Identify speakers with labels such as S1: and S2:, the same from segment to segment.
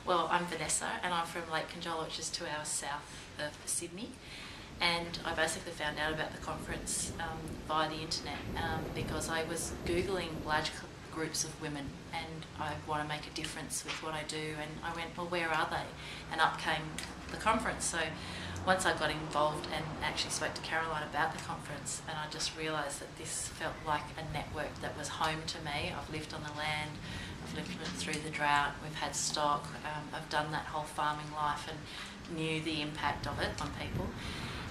S1: Well, I'm Vanessa and I'm from Lake Conjola, which is 2 hours south of Sydney. And I basically found out about the conference via the internet because I was Googling large groups of women and I want to make a difference with what I do, and I went, well, where are they? And up came the conference. So once I got involved and actually spoke to Caroline about the conference, and I just realised that this felt like a network that was home to me. I've lived on the land, I've lived through the drought, we've had stock, I've done that whole farming life and knew the impact of it on people.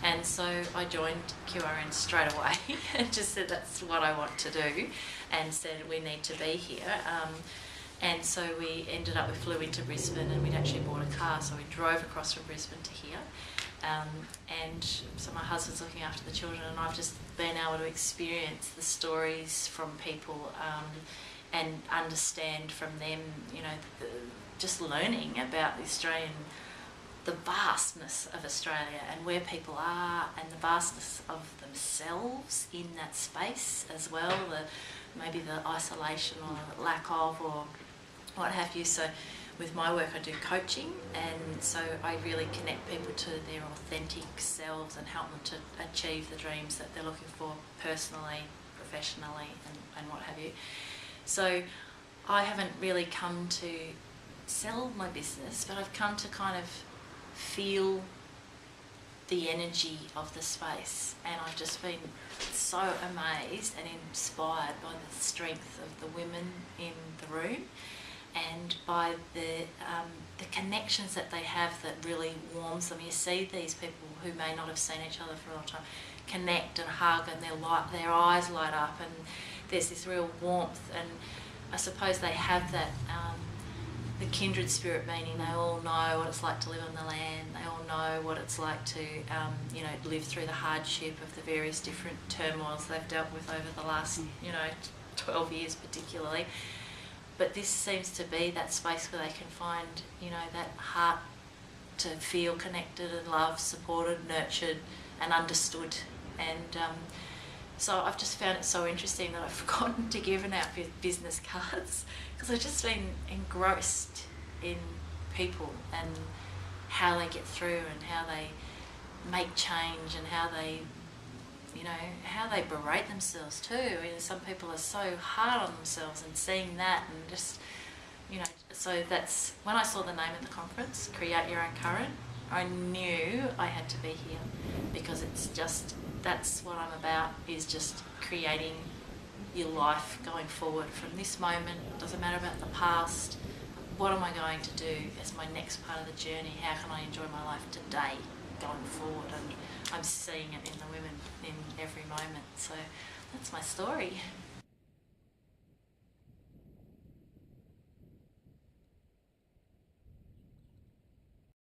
S1: And so I joined QRRRWN straight away and just said that's what I want to do, and said we need to be here. And so we flew into Brisbane, and we'd actually bought a car, so we drove across from Brisbane to here. And so my husband's looking after the children, and I've just been able to experience the stories from people and understand from them, you know, just learning about the vastness of Australia and where people are, and the vastness of themselves in that space as well, maybe the isolation or lack of or what have you. So with my work I do coaching, and so I really connect people to their authentic selves and help them to achieve the dreams that they're looking for personally, professionally and what have you. So I haven't really come to sell my business, but I've come to kind of feel the energy of the space, and I've just been so amazed and inspired by the strength of the women in the room, and by the connections that they have that really warms them. You see these people who may not have seen each other for a long time connect and hug, and their eyes light up, and there's this real warmth, and I suppose they have that the kindred spirit, meaning they all know what it's like to live on the land, they all know what it's like to you know, live through the hardship of the various different turmoils they've dealt with over the last 12 years particularly. But this seems to be that space where they can find, you know, that heart to feel connected and loved, supported, nurtured and understood. And so I've just found it so interesting that I've forgotten to give out business cards, because I've just been engrossed in people and how they get through and how they make change and how they, you know, how they berate themselves too. I mean, some people are so hard on themselves, and seeing that and just, you know, so that's when I saw the name of the conference, Create Your Own Current, I knew I had to be here, because it's just, that's what I'm about, is just creating your life going forward from this moment. It doesn't matter about the past. What am I going to do as my next part of the journey? How can I enjoy my life today going forward? And I'm seeing it in the women in every moment. So that's my story.